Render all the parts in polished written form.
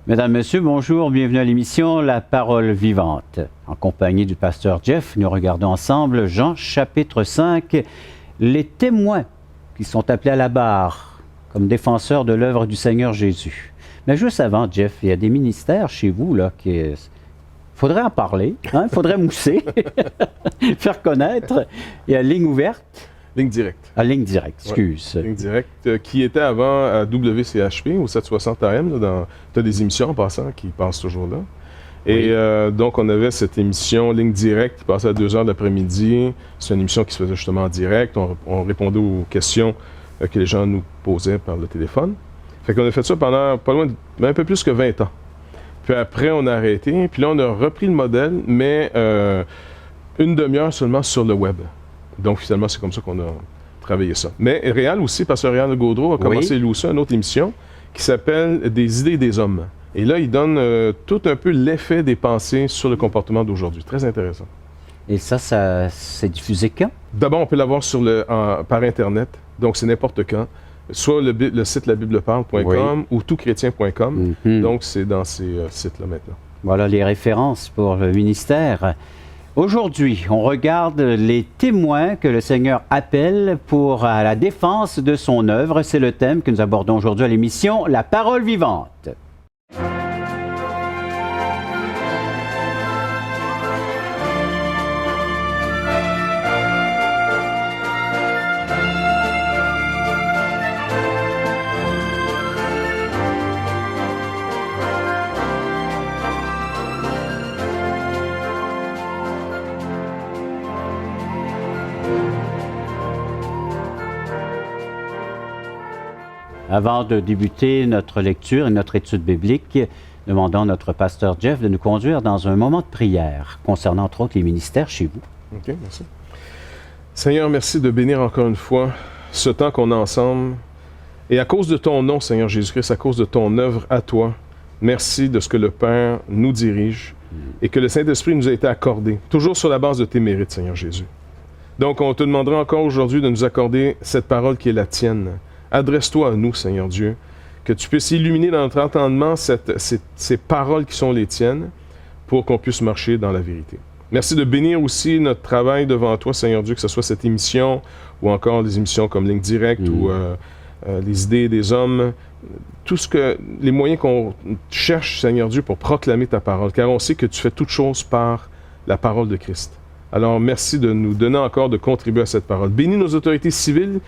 Mesdames, Messieurs, bonjour, bienvenue à l'émission La Parole Vivante. En compagnie du pasteur Jeff, nous regardons ensemble Jean chapitre 5, les témoins qui sont appelés à la barre comme défenseurs de l'œuvre du Seigneur Jésus. Mais juste avant, Jeff, il y a des ministères chez vous là qui... faudrait en parler, il faudrait mousser, faire connaître. Il y a Ligne ouverte. Ligne directe. Ah, Ligne directe, excuse. Ouais, Ligne directe, qui était avant à WCHP, au 760 AM. Tu as des émissions en passant qui passent toujours là. Et donc, on avait cette émission Ligne directe qui passait à 2 heures de l'après-midi. C'est une émission qui se faisait justement en direct. On répondait aux questions que les gens nous posaient par le téléphone. Fait qu'on a fait ça pendant pas loin un peu plus que 20 ans. Puis après, on a arrêté. Puis là, on a repris le modèle, mais une demi-heure seulement sur le web. Donc, finalement, c'est comme ça qu'on a travaillé ça. Mais Réal aussi, pasteur Réal Gaudreau, a commencé lui aussi une autre émission qui s'appelle « Des idées des hommes ». Et là, il donne tout un peu l'effet des pensées sur le comportement d'aujourd'hui. Très intéressant. Et ça c'est diffusé quand? D'abord, on peut l'avoir par Internet. Donc, c'est n'importe quand. Soit le site labibleparle.com ou toutchrétien.com. Donc, c'est dans ces sites-là maintenant. Voilà les références pour le ministère. Aujourd'hui, on regarde les témoins que le Seigneur appelle à la défense de son œuvre. C'est le thème que nous abordons aujourd'hui à l'émission La Parole Vivante. Avant de débuter notre lecture et notre étude biblique, demandons à notre pasteur Jeff de nous conduire dans un moment de prière concernant entre autres les ministères chez vous. OK, merci. Seigneur, merci de bénir encore une fois ce temps qu'on a ensemble. Et à cause de ton nom, Seigneur Jésus-Christ, à cause de ton œuvre à toi, merci de ce que le Père nous dirige et que le Saint-Esprit nous a été accordé, toujours sur la base de tes mérites, Seigneur Jésus. Donc, on te demandera encore aujourd'hui de nous accorder cette parole qui est la tienne. Adresse-toi à nous, Seigneur Dieu, que tu puisses illuminer dans notre entendement ces paroles qui sont les tiennes pour qu'on puisse marcher dans la vérité. Merci de bénir aussi notre travail devant toi, Seigneur Dieu, que ce soit cette émission ou encore des émissions comme Ligne directe ou les idées des hommes, les moyens qu'on cherche, Seigneur Dieu, pour proclamer ta parole, car on sait que tu fais toutes choses par la parole de Christ. Alors, merci de nous donner encore de contribuer à cette parole. Bénis nos autorités civiles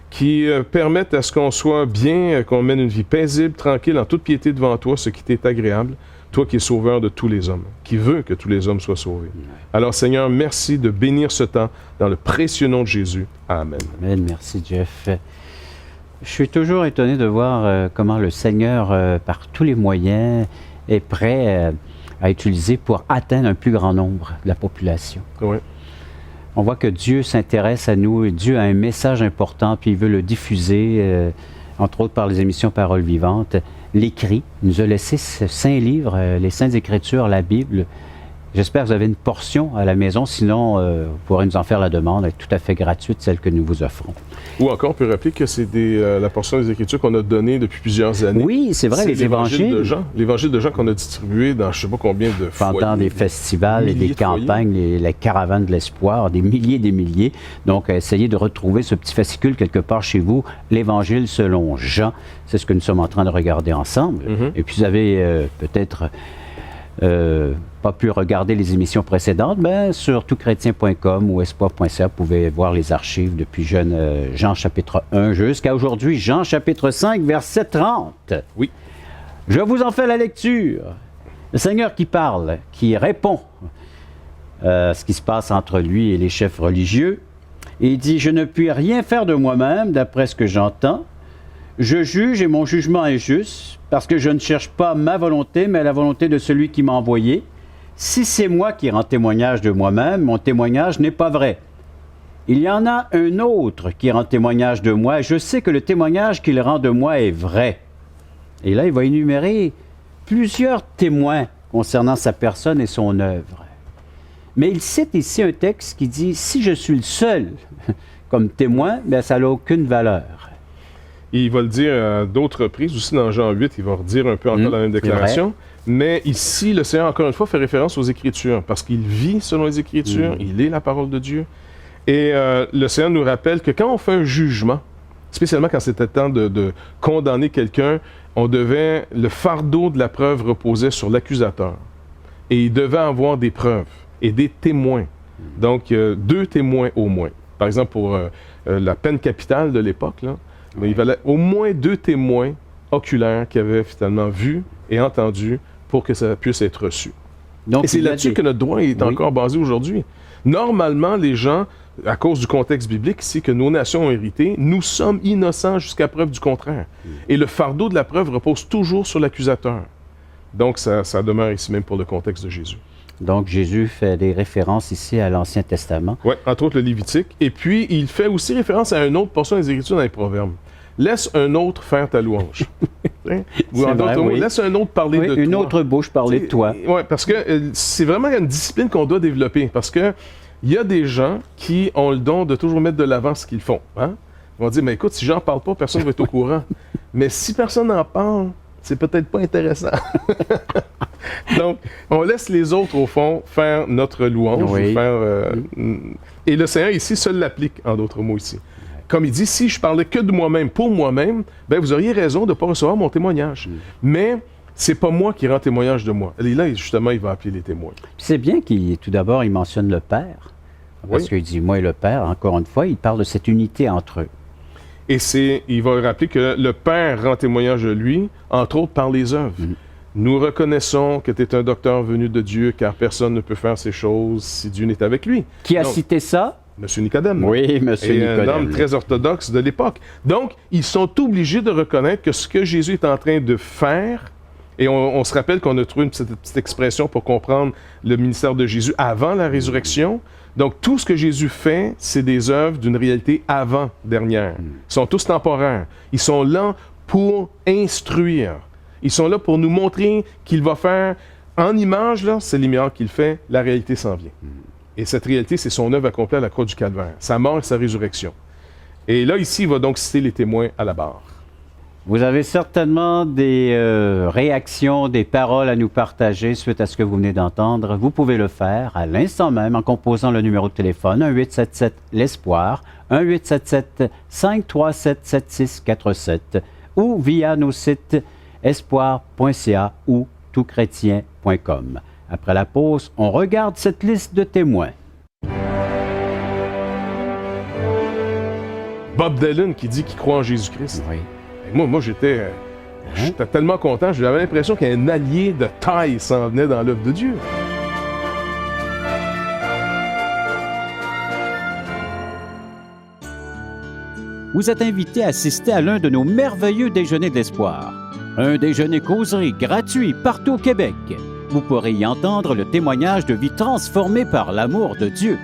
qui permettent à ce qu'on soit bien, qu'on mène une vie paisible, tranquille, en toute piété devant toi, ce qui t'est agréable, toi qui es sauveur de tous les hommes, qui veut que tous les hommes soient sauvés. Alors Seigneur, merci de bénir ce temps dans le précieux nom de Jésus. Amen. Amen, merci Jeff. Je suis toujours étonné de voir comment le Seigneur, par tous les moyens, est prêt à utiliser pour atteindre un plus grand nombre de la population. Oui. On voit que Dieu s'intéresse à nous, et Dieu a un message important, puis il veut le diffuser, entre autres par les émissions Paroles Vivantes. L'Écrit nous a laissé ce saint livre, les Saintes Écritures, la Bible. J'espère que vous avez une portion à la maison, sinon vous pourrez nous en faire la demande, elle est tout à fait gratuite, celle que nous vous offrons. Ou encore, on peut rappeler que c'est la portion des Écritures qu'on a donnée depuis plusieurs années. Oui, c'est vrai, les évangiles. L'évangile de Jean qu'on a distribué dans je ne sais pas combien de foyers. Pendant des festivals et des campagnes, les caravanes de l'espoir, des milliers. Donc, essayez de retrouver ce petit fascicule quelque part chez vous, l'Évangile selon Jean. C'est ce que nous sommes en train de regarder ensemble. Et puis, vous avez peut-être... pas pu regarder les émissions précédentes, mais sur toutchrétien.com ou espoir.ca, vous pouvez voir les archives depuis Jean chapitre 1 jusqu'à aujourd'hui, Jean chapitre 5, verset 30. Oui. Je vous en fais la lecture. Le Seigneur qui parle, qui répond à ce qui se passe entre lui et les chefs religieux, et il dit « Je ne puis rien faire de moi-même, d'après ce que j'entends. Je juge et mon jugement est juste, parce que je ne cherche pas ma volonté, mais la volonté de celui qui m'a envoyé. Si c'est moi qui rends témoignage de moi-même, mon témoignage n'est pas vrai. Il y en a un autre qui rend témoignage de moi, et je sais que le témoignage qu'il rend de moi est vrai. » Et là, il va énumérer plusieurs témoins concernant sa personne et son œuvre. Mais il cite ici un texte qui dit « Si je suis le seul comme témoin, bien, ça n'a aucune valeur. » il va le dire à d'autres reprises, aussi dans Jean 8, il va redire un peu encore la même déclaration. Mais ici, le Seigneur, encore une fois, fait référence aux Écritures, parce qu'il vit selon les Écritures, il est la parole de Dieu. Et le Seigneur nous rappelle que quand on fait un jugement, spécialement quand c'était temps de condamner quelqu'un, le fardeau de la preuve reposait sur l'accusateur. Et il devait avoir des preuves et des témoins. Donc, 2 témoins au moins. Par exemple, pour la peine capitale de l'époque, là, il fallait au moins 2 témoins oculaires qui avaient finalement vu et entendu pour que ça puisse être reçu. Donc, et c'est là-dessus que notre droit est encore basé aujourd'hui. Normalement, les gens, à cause du contexte biblique ici que nos nations ont hérité, nous sommes innocents jusqu'à preuve du contraire. Et le fardeau de la preuve repose toujours sur l'accusateur. Donc, ça demeure ici même pour le contexte de Jésus. Donc, Jésus fait des références ici à l'Ancien Testament. Oui, entre autres le Lévitique. Et puis, il fait aussi référence à une autre portion des Écritures dans les Proverbes. Laisse un autre faire ta louange. Ou en d'autres mots, laisse un autre parler de toi. Une autre bouche parler de toi. Oui, parce que c'est vraiment une discipline qu'on doit développer. Parce que il y a des gens qui ont le don de toujours mettre de l'avant ce qu'ils font. Hein? Ils vont dire, mais écoute, si j'en parle pas, personne ne va être au courant. Mais si personne n'en parle, c'est peut-être pas intéressant. Donc, on laisse les autres, au fond, faire notre louange. Et le Seigneur, ici, seul l'applique, en d'autres mots, ici. Comme il dit, si je parlais que de moi-même, pour moi-même, ben vous auriez raison de ne pas recevoir mon témoignage. Mais c'est pas moi qui rend témoignage de moi. Et là, justement, il va appeler les témoins. C'est bien tout d'abord, il mentionne le Père. Parce qu'il dit, moi et le Père, encore une fois, il parle de cette unité entre eux. Et il va rappeler que le Père rend témoignage de lui, entre autres par les œuvres. Nous reconnaissons que tu es un docteur venu de Dieu, car personne ne peut faire ces choses si Dieu n'est avec lui. Qui a cité ça? Monsieur Nicodème. Oui, Monsieur Nicodème. Un homme très orthodoxe de l'époque. Donc, ils sont obligés de reconnaître que ce que Jésus est en train de faire, et on se rappelle qu'on a trouvé une petite expression pour comprendre le ministère de Jésus avant la résurrection. Donc, tout ce que Jésus fait, c'est des œuvres d'une réalité avant-dernière. Ils sont tous temporaires. Ils sont là pour instruire. Ils sont là pour nous montrer qu'il va faire, en image, là, c'est les miracles qu'il fait, la réalité s'en vient. Et cette réalité, c'est son œuvre accomplie à la croix du Calvaire, sa mort et sa résurrection. Et là, ici, il va donc citer les témoins à la barre. Vous avez certainement des réactions, des paroles à nous partager suite à ce que vous venez d'entendre. Vous pouvez le faire à l'instant même en composant le numéro de téléphone 1-877-L'Espoir, 1-877-537-7647 ou via nos sites espoir.ca ou toutchrétien.com. Après la pause, on regarde cette liste de témoins. Bob Dylan qui dit qu'il croit en Jésus-Christ. Oui. Moi j'étais tellement content, j'avais l'impression qu'un allié de taille s'en venait dans l'œuvre de Dieu. Vous êtes invité à assister à l'un de nos merveilleux déjeuners d'espoir. Un déjeuner causerie gratuit partout au Québec. Vous pourrez y entendre le témoignage de vie transformée par l'amour de Dieu.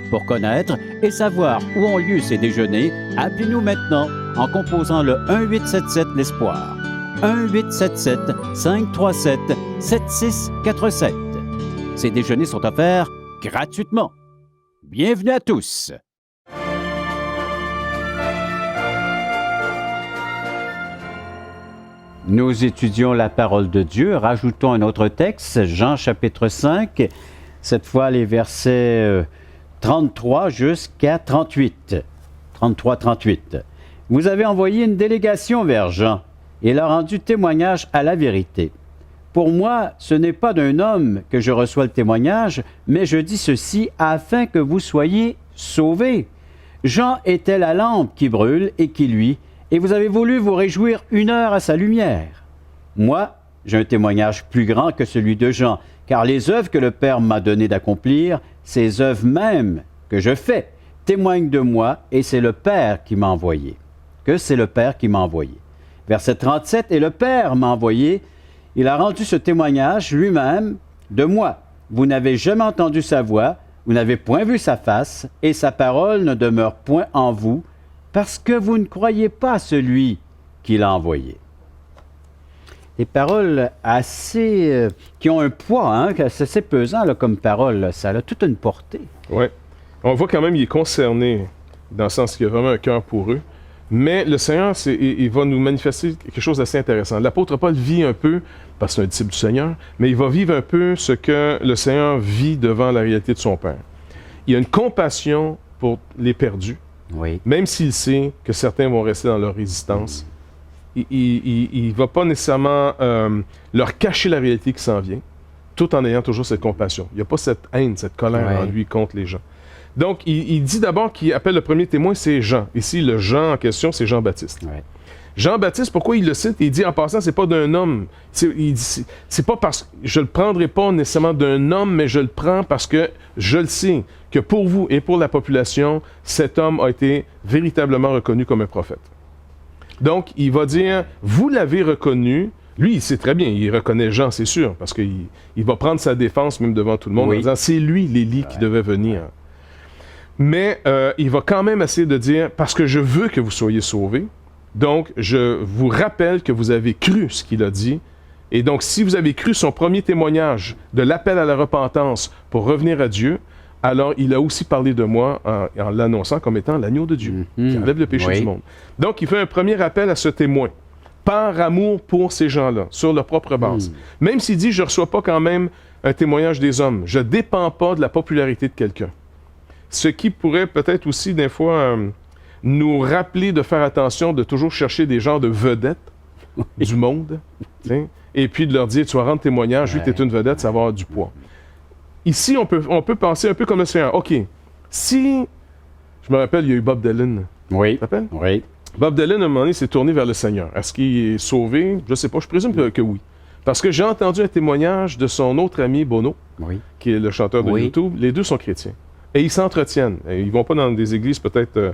Pour connaître et savoir où ont lieu ces déjeuners, appelez-nous maintenant en composant le 1-877-l'Espoir. 1-877-537-7647. Ces déjeuners sont offerts gratuitement. Bienvenue à tous! Nous étudions la parole de Dieu. Rajoutons un autre texte, Jean chapitre 5, cette fois les versets 33 jusqu'à 38. 33-38. Vous avez envoyé une délégation vers Jean et il a rendu témoignage à la vérité. Pour moi, ce n'est pas d'un homme que je reçois le témoignage, mais je dis ceci afin que vous soyez sauvés. Jean était la lampe qui brûle et qui luit, et vous avez voulu vous réjouir 1 heure à sa lumière. Moi, j'ai un témoignage plus grand que celui de Jean, car les œuvres que le Père m'a donné d'accomplir, ces œuvres mêmes que je fais, témoignent de moi, et c'est le Père qui m'a envoyé. Que c'est le Père qui m'a envoyé. Verset 37, « Et le Père m'a envoyé, il a rendu ce témoignage lui-même de moi. Vous n'avez jamais entendu sa voix, vous n'avez point vu sa face, et sa parole ne demeure point en vous, parce que vous ne croyez pas à celui qui l'a envoyé. » Des paroles assez... qui ont un poids, hein, c'est assez pesant là, comme parole, là. Ça a toute une portée. Oui. On voit quand même qu'il est concerné, dans le sens qu'il y a vraiment un cœur pour eux. Mais le Seigneur, il va nous manifester quelque chose d'assez intéressant. L'apôtre Paul vit un peu, parce que c'est un disciple du Seigneur, mais il va vivre un peu ce que le Seigneur vit devant la réalité de son Père. Il a une compassion pour les perdus, Oui. même s'il sait que certains vont rester dans leur résistance. Il ne va pas nécessairement leur cacher la réalité qui s'en vient, tout en ayant toujours cette compassion. Il n'y a pas cette haine, cette colère en lui contre les gens. Donc, il dit d'abord qu'il appelle le premier témoin, c'est Jean. Ici, le Jean en question, c'est Jean-Baptiste. Ouais. Jean-Baptiste, pourquoi il le cite? Il dit en passant, c'est pas d'un homme. C'est pas parce que je le prendrai pas nécessairement d'un homme, mais je le prends parce que je le sais que pour vous et pour la population, cet homme a été véritablement reconnu comme un prophète. Donc, il va dire, vous l'avez reconnu. Lui, il sait très bien, il reconnaît Jean, c'est sûr, parce qu'il va prendre sa défense même devant tout le monde en disant, c'est lui, l'Élie, qui devait venir. Mais il va quand même essayer de dire, parce que je veux que vous soyez sauvés, donc je vous rappelle que vous avez cru ce qu'il a dit, et donc si vous avez cru son premier témoignage de l'appel à la repentance pour revenir à Dieu, alors il a aussi parlé de moi en l'annonçant comme étant l'agneau de Dieu, qui enlève le péché du monde. Donc il fait un premier appel à ce témoin, par amour pour ces gens-là, sur leur propre base. Même s'il dit, je ne reçois pas quand même un témoignage des hommes, je ne dépends pas de la popularité de quelqu'un. Ce qui pourrait peut-être aussi, des fois, nous rappeler de faire attention, de toujours chercher des genres de vedettes du monde, et puis de leur dire, tu vas rendre témoignage, vu que tu es une vedette, ça va avoir du poids. Ici, on peut penser un peu comme le Seigneur. OK, si, je me rappelle, il y a eu Bob Dylan. Oui. Tu te rappelles? Oui. Bob Dylan, à un moment donné, s'est tourné vers le Seigneur. Est-ce qu'il est sauvé? Je ne sais pas, je présume que oui. Parce que j'ai entendu un témoignage de son autre ami, Bono, qui est le chanteur de YouTube. Les deux sont chrétiens. Et ils s'entretiennent. Ils ne vont pas dans des églises, peut-être,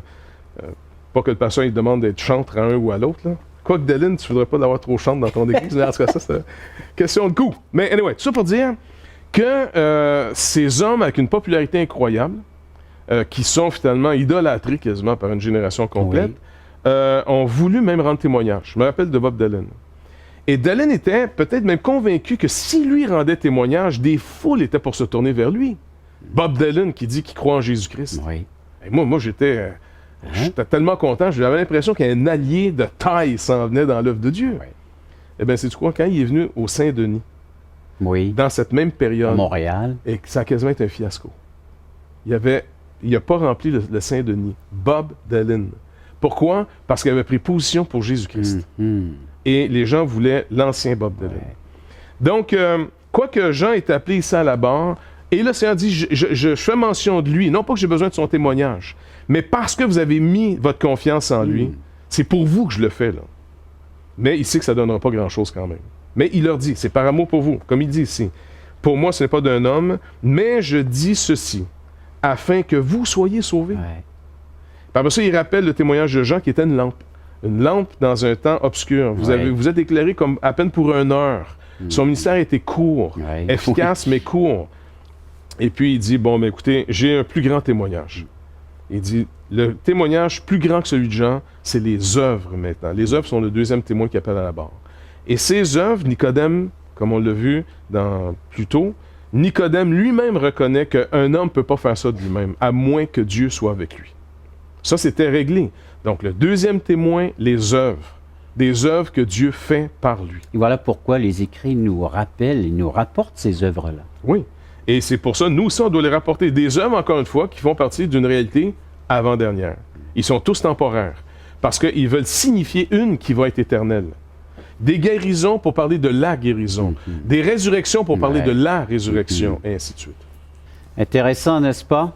pas que le pasteur il demande d'être chantre à un ou à l'autre. Là. Quoique Dylan, tu ne voudrais pas l'avoir trop chantre dans ton église. Mais en tout cas, ça, c'est une question de goût. Mais anyway, tout ça pour dire que ces hommes avec une popularité incroyable, qui sont finalement idolâtrés quasiment par une génération complète, ont voulu même rendre témoignage. Je me rappelle de Bob Dylan. Et Dylan était peut-être même convaincu que si lui rendait témoignage, des foules étaient pour se tourner vers lui. Bob Dylan qui dit qu'il croit en Jésus-Christ. Oui. Et moi j'étais tellement content, j'avais l'impression qu'un allié de taille s'en venait dans l'œuvre de Dieu. Oui. Eh bien, c'est quoi, quand il est venu au Saint-Denis, dans cette même période, à Montréal, et ça a quasiment été un fiasco. Il n'a pas rempli le Saint-Denis. Bob Dylan. Pourquoi? Parce qu'il avait pris position pour Jésus-Christ. Et les gens voulaient l'ancien Bob Dylan. Donc, quoique Jean est appelé ici à la barre, et le Seigneur dit, je fais mention de lui, non pas que j'ai besoin de son témoignage, mais parce que vous avez mis votre confiance en lui, c'est pour vous que je le fais, là. Mais il sait que ça ne donnera pas grand-chose quand même. Mais il leur dit, c'est par amour pour vous, comme il dit ici. Pour moi, ce n'est pas d'un homme, mais je dis ceci, afin que vous soyez sauvés. Par ça, il rappelle le témoignage de Jean qui était une lampe. Une lampe dans un temps obscur. Vous êtes éclairé comme à peine pour 1 heure. Son ministère était court, efficace, mais court. Et puis il dit, bon, mais écoutez, j'ai un plus grand témoignage. Il dit, le témoignage plus grand que celui de Jean, c'est les œuvres maintenant. Les œuvres sont le deuxième témoin qui appelle à la barre. Et ces œuvres, Nicodème, comme on l'a vu plus tôt, Nicodème lui-même reconnaît qu'un homme ne peut pas faire ça de lui-même, à moins que Dieu soit avec lui. Ça, c'était réglé. Donc, le deuxième témoin, les œuvres. Des œuvres que Dieu fait par lui. Et voilà pourquoi les écrits nous rappellent et nous rapportent ces œuvres-là. Oui. Et c'est pour ça, nous aussi, on doit les rapporter. Des œuvres, encore une fois, qui font partie d'une réalité avant-dernière. Ils sont tous temporaires. Parce qu'ils veulent signifier une qui va être éternelle. Des guérisons pour parler de la guérison. Des résurrections pour parler de la résurrection, et ainsi de suite. Intéressant, n'est-ce pas?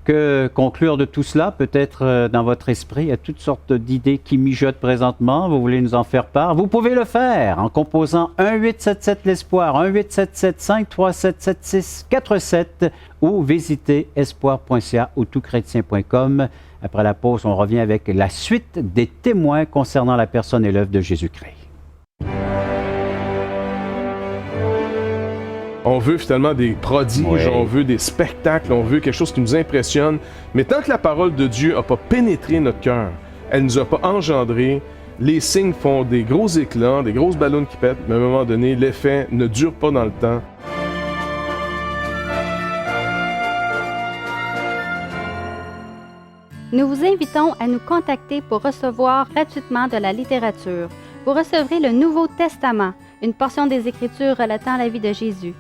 Que conclure de tout cela? Peut-être dans votre esprit, il y a toutes sortes d'idées qui mijotent présentement. Vous voulez nous en faire part? Vous pouvez le faire en composant 1-877-L'Espoir, 1-877-537-7647 ou visitez espoir.ca ou toutchrétien.com. Après la pause, on revient avec la suite des témoins concernant la personne et l'œuvre de Jésus-Christ. On veut finalement des prodiges, on veut des spectacles, on veut quelque chose qui nous impressionne. Mais tant que la parole de Dieu n'a pas pénétré notre cœur, elle ne nous a pas engendré, les signes font des gros éclats, des grosses ballons qui pètent, mais à un moment donné, l'effet ne dure pas dans le temps. Nous vous invitons à nous contacter pour recevoir gratuitement de la littérature. Vous recevrez le Nouveau Testament, une portion des Écritures relatant la vie de Jésus,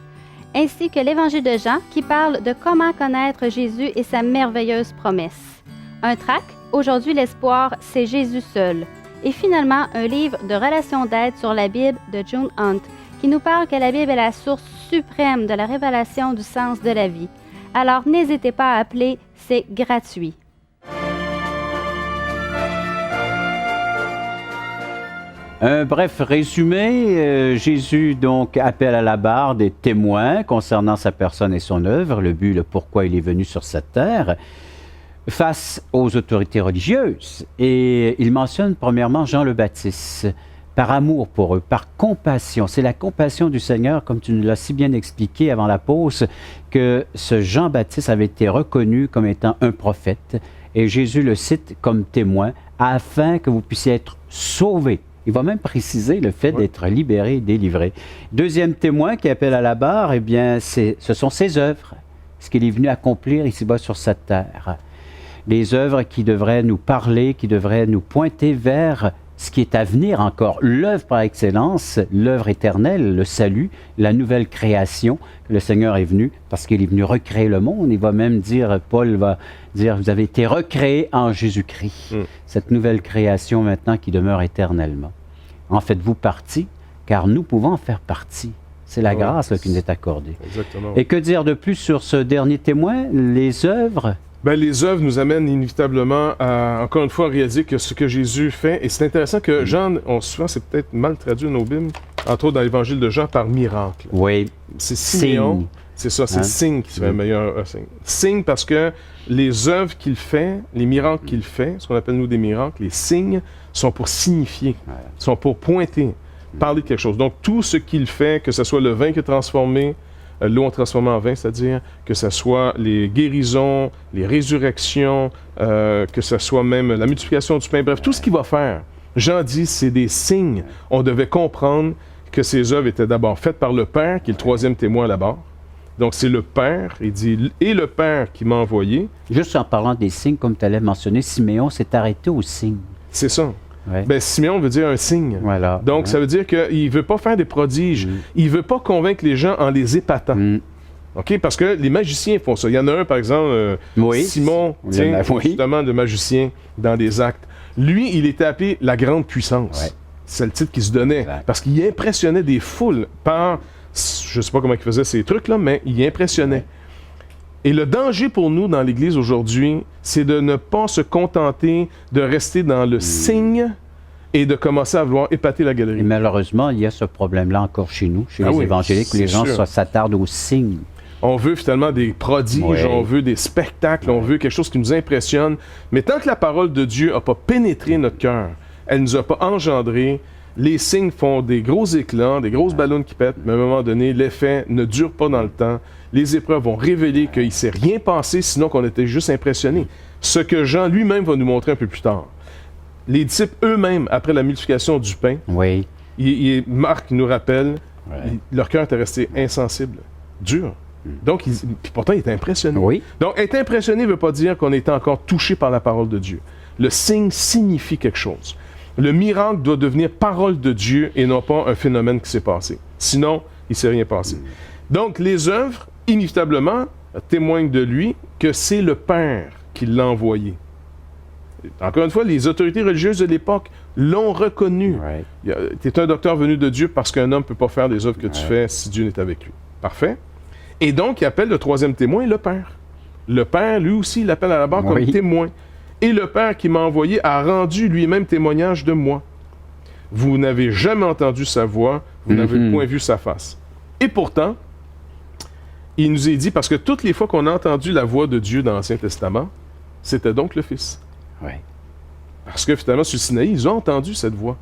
ainsi que l'Évangile de Jean qui parle de comment connaître Jésus et sa merveilleuse promesse. Un tract, Aujourd'hui l'espoir, c'est Jésus seul. Et finalement, un livre de relations d'aide sur la Bible de June Hunt qui nous parle que la Bible est la source suprême de la révélation du sens de la vie. Alors n'hésitez pas à appeler, c'est gratuit. Un bref résumé, Jésus donc appelle à la barre des témoins concernant sa personne et son œuvre, le but, le pourquoi il est venu sur cette terre, face aux autorités religieuses. Et il mentionne premièrement Jean le Baptiste, par amour pour eux, par compassion. C'est la compassion du Seigneur, comme tu nous l'as si bien expliqué avant la pause, que ce Jean-Baptiste avait été reconnu comme étant un prophète, et Jésus le cite comme témoin, afin que vous puissiez être sauvés. Il va même préciser le fait d'être libéré et délivré. Deuxième témoin qui appelle à la barre, eh bien, ce sont ses œuvres, ce qu'il est venu accomplir ici-bas sur cette terre. Les œuvres qui devraient nous parler, qui devraient nous pointer vers ce qui est à venir encore, l'œuvre par excellence, l'œuvre éternelle, le salut, la nouvelle création, que le Seigneur est venu, parce qu'il est venu recréer le monde. Il va même dire, Paul va dire, vous avez été recréés en Jésus-Christ. Cette nouvelle création maintenant qui demeure éternellement. En faites-vous partie, car nous pouvons en faire partie. C'est la grâce là, qui nous est accordée. Exactement. Et que dire de plus sur ce dernier témoin, les œuvres? Ben, les œuvres nous amènent inévitablement à, encore une fois, réaliser que ce que Jésus fait, et c'est intéressant que Jean, souvent c'est peut-être mal traduit dans nos Bibles, entre autres dans l'Évangile de Jean, par miracle. Oui. C'est Siméon, c'est ça, c'est signe qui serait le meilleur signe. Signe parce que les œuvres qu'il fait, les miracles qu'il fait, ce qu'on appelle nous des miracles, les signes, sont pour signifier, sont pour pointer, parler de quelque chose. Donc tout ce qu'il fait, que ce soit le vin qui est transformé, l'eau en transformée en vin, c'est-à-dire que ce soit les guérisons, les résurrections, que ce soit même la multiplication du pain, bref, tout ce qu'il va faire. Jean dit, c'est des signes. On devait comprendre que ces œuvres étaient d'abord faites par le Père, qui est le troisième témoin là-bas. Donc c'est le Père, il dit, et le Père qui m'a envoyé. Juste en parlant des signes, comme tu allais mentionner, Siméon s'est arrêté aux signes. C'est ça. Ouais. Ben, Siméon veut dire un signe. Voilà. Donc, ça veut dire qu'il ne veut pas faire des prodiges. Il ne veut pas convaincre les gens en les épatant. OK? Parce que les magiciens font ça. Il y en a un, par exemple, Simon, justement, de magicien dans des actes. Lui, il était appelé la grande puissance. Ouais. C'est le titre qu'il se donnait. Exact. Parce qu'il impressionnait des foules par... Je ne sais pas comment il faisait ces trucs-là, mais il impressionnait. Ouais. Et le danger pour nous dans l'Église aujourd'hui, c'est de ne pas se contenter de rester dans le signe et de commencer à vouloir épater la galerie. Et malheureusement, il y a ce problème-là encore chez nous, chez les évangéliques, où les gens s'attardent aux signes. On veut finalement des prodiges, on veut des spectacles, on veut quelque chose qui nous impressionne. Mais tant que la parole de Dieu n'a pas pénétré notre cœur, elle ne nous a pas engendré, les signes font des gros éclats, des grosses ballons qui pètent, mais à un moment donné, l'effet ne dure pas dans le temps. Les épreuves vont révéler qu'il ne s'est rien passé, sinon qu'on était juste impressionnés. Ce que Jean lui-même va nous montrer un peu plus tard. Les disciples eux-mêmes, après la multiplication du pain, Marc nous rappelle, leur cœur était resté insensible, dur. Donc, puis pourtant, il était impressionné. Oui. Donc, être impressionné ne veut pas dire qu'on était encore touché par la parole de Dieu. Le signe signifie quelque chose. Le miracle doit devenir parole de Dieu et non pas un phénomène qui s'est passé. Sinon, il ne s'est rien passé. Donc, les œuvres, inévitablement, témoignent de lui que c'est le Père qui l'a envoyé. Encore une fois, les autorités religieuses de l'époque l'ont reconnu. Tu es un docteur venu de Dieu parce qu'un homme ne peut pas faire les œuvres que tu fais si Dieu n'est avec lui. Parfait. Et donc, il appelle le troisième témoin le Père. Le Père, lui aussi, il l'appelle à la barre comme témoin. Et le Père qui m'a envoyé a rendu lui-même témoignage de moi. Vous n'avez jamais entendu sa voix, vous n'avez point vu sa face. Et pourtant, il nous est dit, parce que toutes les fois qu'on a entendu la voix de Dieu dans l'Ancien Testament, c'était donc le Fils. Parce que finalement, sur le Sinaï, ils ont entendu cette voix.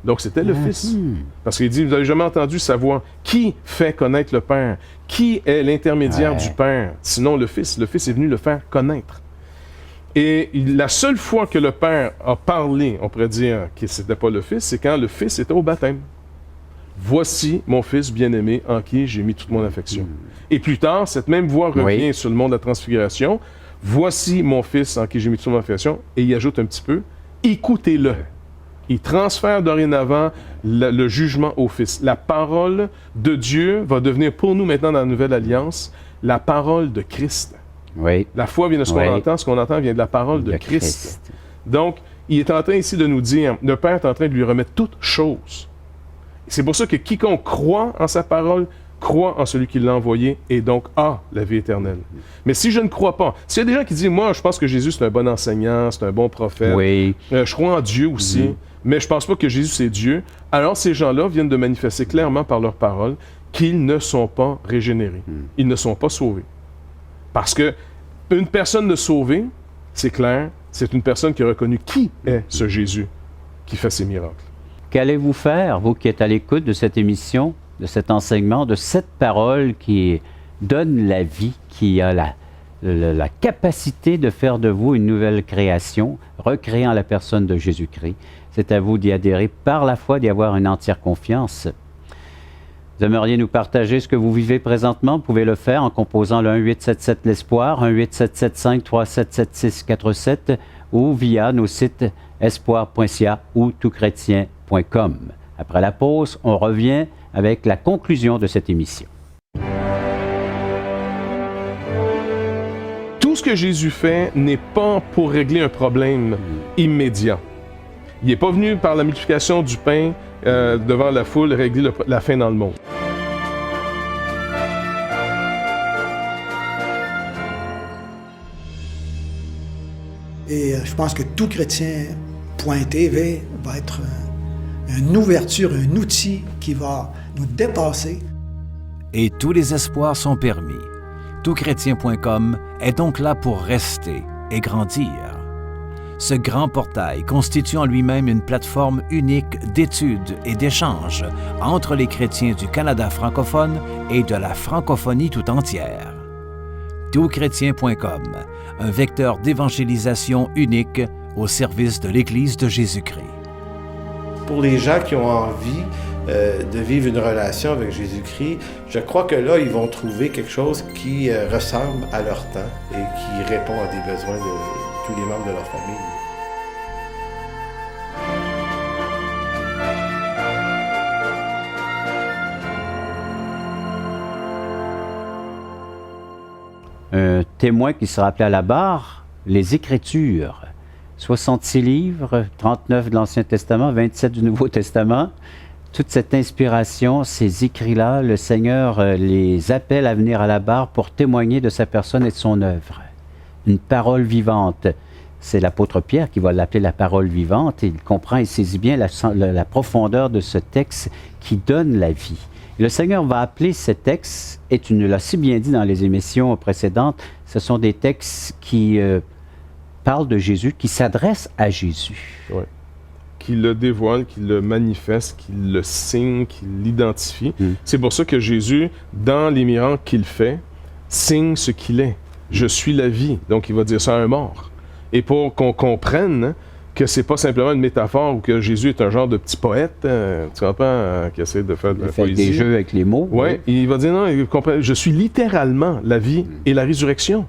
Donc, c'était le Fils. Parce qu'il dit, vous n'avez jamais entendu sa voix. Qui fait connaître le Père? Qui est l'intermédiaire du Père? Sinon, le Fils. Le Fils est venu le faire connaître. Et la seule fois que le Père a parlé, on pourrait dire que ce n'était pas le Fils, c'est quand le Fils était au baptême. Voici mon Fils bien-aimé en qui j'ai mis toute mon affection. Et plus tard, cette même voix revient sur le mont de la Transfiguration voici mon fils en qui j'ai mis toute mon affection, et il ajoute un petit peu, écoutez-le. Il transfère dorénavant le jugement au Fils. La parole de Dieu va devenir pour nous maintenant dans la Nouvelle Alliance la parole de Christ. Oui. La foi vient de ce qu'on entend vient de la parole de Christ. Donc, il est en train ici de nous dire, le Père est en train de lui remettre toutes choses. C'est pour ça que quiconque croit en sa parole, croit en celui qui l'a envoyé et donc a la vie éternelle. Mais si je ne crois pas, s'il y a des gens qui disent, moi, je pense que Jésus, c'est un bon enseignant, c'est un bon prophète, je crois en Dieu aussi, mais je pense pas que Jésus, c'est Dieu, alors ces gens-là viennent de manifester clairement par leur parole qu'ils ne sont pas régénérés. Ils ne sont pas sauvés. Parce que une personne de sauvée, c'est clair, c'est une personne qui a reconnu qui est ce Jésus qui fait ces miracles. Qu'allez-vous faire, vous qui êtes à l'écoute de cette émission, de cet enseignement, de cette parole qui donne la vie, qui a la capacité de faire de vous une nouvelle création, recréant la personne de Jésus-Christ? C'est à vous d'y adhérer par la foi, d'y avoir une entière confiance. Vous aimeriez nous partager ce que vous vivez présentement? Vous pouvez le faire en composant le 1-877-L'Espoir, 1-877-537-7647 ou via nos sites espoir.ca ou toutchrétien.com. Après la pause, on revient avec la conclusion de cette émission. Tout ce que Jésus fait n'est pas pour régler un problème immédiat. Il n'est pas venu par la multiplication du pain devant la foule régler la faim dans le monde. Et je pense que toutchrétien.tv va être une ouverture, un outil qui va nous dépasser. Et tous les espoirs sont permis. Toutchrétien.com est donc là pour rester et grandir. Ce grand portail constitue en lui-même une plateforme unique d'études et d'échanges entre les chrétiens du Canada francophone et de la francophonie tout entière. Toutchrétien.com, un vecteur d'évangélisation unique au service de l'Église de Jésus-Christ. Pour les gens qui ont envie de vivre une relation avec Jésus-Christ, je crois que là, ils vont trouver quelque chose qui ressemble à leur temps et qui répond à des besoins de tous les membres de leur famille. Un témoin qui sera appelé à la barre, les Écritures, 66 livres, 39 de l'Ancien Testament, 27 du Nouveau Testament. Toute cette inspiration, ces écrits-là, le Seigneur les appelle à venir à la barre pour témoigner de sa personne et de son œuvre. Une parole vivante. C'est l'apôtre Pierre qui va l'appeler la parole vivante et il comprend et saisit bien la profondeur de ce texte qui donne la vie. Le Seigneur va appeler ces textes, et tu nous l'as si bien dit dans les émissions précédentes, ce sont des textes qui parlent de Jésus, qui s'adressent à Jésus. Oui. Qui le dévoile, qui le manifeste, qui le signe, qui l'identifie. C'est pour ça que Jésus, dans les miracles qu'il fait, signe ce qu'il est. Je suis la vie. Donc, il va dire ça à un mort. Et pour qu'on comprenne que c'est pas simplement une métaphore ou que Jésus est un genre de petit poète, tu comprends, qui essaie de faire de la poésie. Des jeux avec les mots. Oui, il va dire non, je suis littéralement la vie et la résurrection.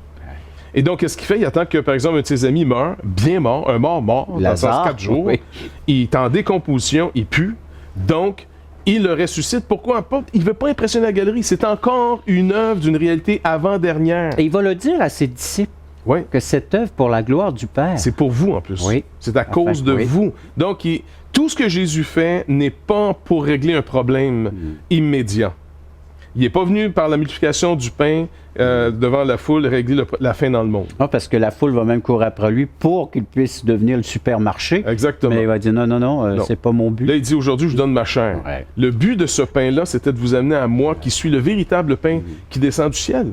Et donc, qu'est-ce qu'il fait? Il attend que, par exemple, un de ses amis meure, bien mort, un mort, dans le sens 4 jours. Oui. Il est en décomposition, il pue. Donc, il le ressuscite. Pourquoi? Il ne veut pas impressionner la galerie. C'est encore une œuvre d'une réalité avant-dernière. Et il va le dire à ses disciples. Oui. Que cette œuvre pour la gloire du Père. C'est pour vous en plus. Oui. C'est à cause de vous. Donc, tout ce que Jésus fait n'est pas pour régler un problème immédiat. Il n'est pas venu par la multiplication du pain devant la foule régler la faim dans le monde. Non, parce que la foule va même courir après lui pour qu'il puisse devenir le supermarché. Exactement. Mais il va dire non, c'est pas mon but. Là, il dit aujourd'hui, je vous donne ma chair. Ouais. Le but de ce pain-là, c'était de vous amener à moi qui suis le véritable pain qui descend du ciel.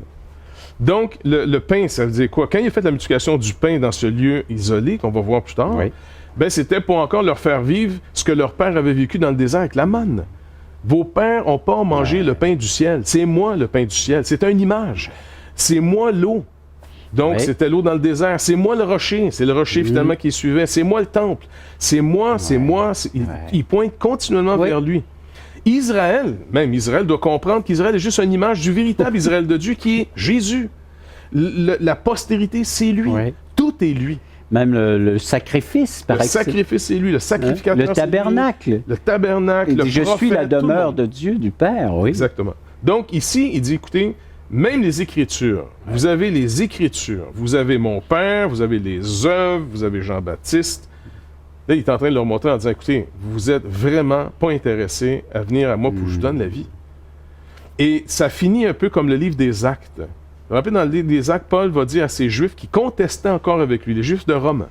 Donc, le pain, ça veut dire quoi? Quand il a fait la multiplication du pain dans ce lieu isolé, qu'on va voir plus tard, ben, c'était pour encore leur faire vivre ce que leur père avait vécu dans le désert avec la manne. Vos pères n'ont pas mangé le pain du ciel. C'est moi le pain du ciel. C'est une image. C'est moi l'eau. Donc, c'était l'eau dans le désert. C'est moi le rocher. C'est le rocher finalement qui suivait. C'est moi le temple. C'est moi, c'est moi. Il pointe continuellement vers lui. Israël doit comprendre qu'Israël est juste une image du véritable Israël de Dieu qui est Jésus. La postérité, c'est lui. Ouais. Tout est lui. Même le sacrifice, par Le exemple. sacrifice, c'est lui. Le sacrificateur, Le c'est tabernacle. lui. Le tabernacle, Il le dit, je suis la prophète, tout le demeure monde. de Dieu, du Père, oui. Exactement. Donc, ici, il dit, écoutez, même les Écritures, vous avez les Écritures, vous avez mon Père, vous avez les œuvres, vous avez Jean-Baptiste. Là, il est en train de leur montrer en disant, écoutez, vous êtes vraiment pas intéressés à venir à moi pour que je vous donne la vie. Et ça finit un peu comme le livre des Actes. Vous vous rappelez, dans le livre des Actes, Paul va dire à ces Juifs qui contestaient encore avec lui, les Juifs de Rome,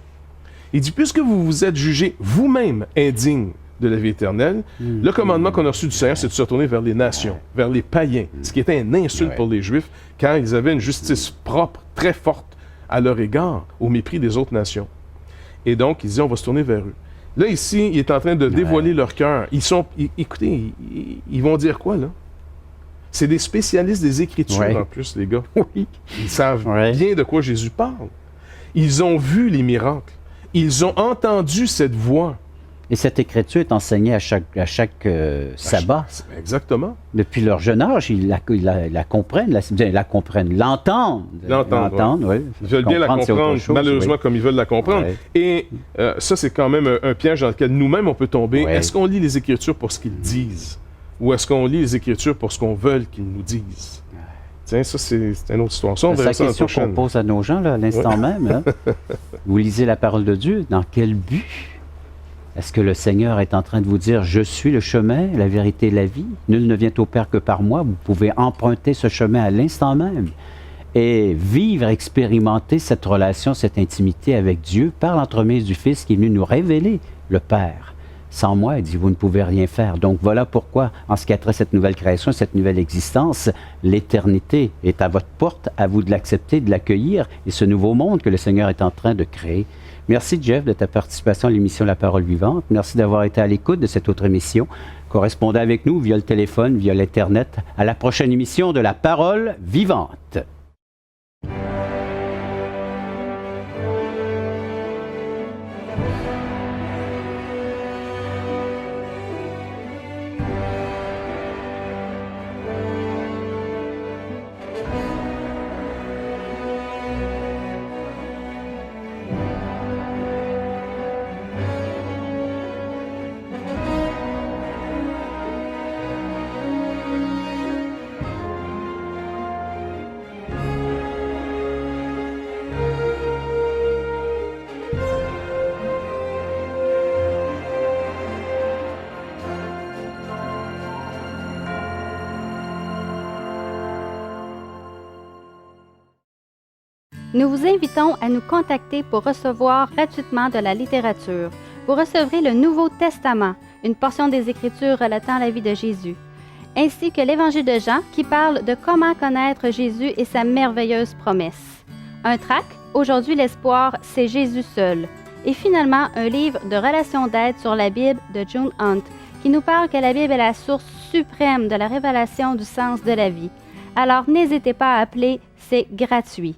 il dit, puisque vous vous êtes jugés vous-même indignes de la vie éternelle, le commandement qu'on a reçu du Seigneur, c'est de se retourner vers les nations, vers les païens, ce qui était une insulte pour les Juifs, car ils avaient une justice propre, très forte à leur égard, au mépris des autres nations. Et donc, il dit, on va se tourner vers eux. Là, ici, il est en train de dévoiler leur cœur. Écoutez, ils vont dire quoi, là? C'est des spécialistes des Écritures, en plus, les gars. Oui. Ils savent bien de quoi Jésus parle. Ils ont vu les miracles. Ils ont entendu cette voix. Et cette écriture est enseignée à chaque sabbat. Exactement. Depuis leur jeune âge, ils la comprennent, l'entendent. Oui. Ils veulent bien la comprendre, malheureusement, comme ils veulent la comprendre. Ouais. Et ça, c'est quand même un piège dans lequel nous-mêmes, on peut tomber. Ouais. Est-ce qu'on lit les Écritures pour ce qu'ils disent? Ou est-ce qu'on lit les Écritures pour ce qu'on veut qu'ils nous disent? Tiens, ça, c'est une autre histoire. Ça, on verra C'est la ça la question qu'on prochaine. pose à nos gens, là, à l'instant même. Hein? Vous lisez la parole de Dieu, dans quel but? Est-ce que le Seigneur est en train de vous dire « Je suis le chemin, la vérité et la vie. Nul ne vient au Père que par moi. » Vous pouvez emprunter ce chemin à l'instant même et vivre, expérimenter cette relation, cette intimité avec Dieu par l'entremise du Fils qui est venu nous révéler le Père. Sans moi, il dit, vous ne pouvez rien faire. Donc voilà pourquoi, en ce qui a trait à cette nouvelle création, cette nouvelle existence, l'éternité est à votre porte, à vous de l'accepter, de l'accueillir, et ce nouveau monde que le Seigneur est en train de créer. Merci, Jeff, de ta participation à l'émission La Parole Vivante. Merci d'avoir été à l'écoute de cette autre émission. Correspondez avec nous via le téléphone, via l'Internet, à la prochaine émission de La Parole Vivante. Nous vous invitons à nous contacter pour recevoir gratuitement de la littérature. Vous recevrez le Nouveau Testament, une portion des Écritures relatant la vie de Jésus, ainsi que l'Évangile de Jean qui parle de comment connaître Jésus et sa merveilleuse promesse. Un tract, Aujourd'hui l'espoir, c'est Jésus seul. Et finalement, un livre de relations d'aide sur la Bible de June Hunt qui nous parle que la Bible est la source suprême de la révélation du sens de la vie. Alors n'hésitez pas à appeler, c'est gratuit.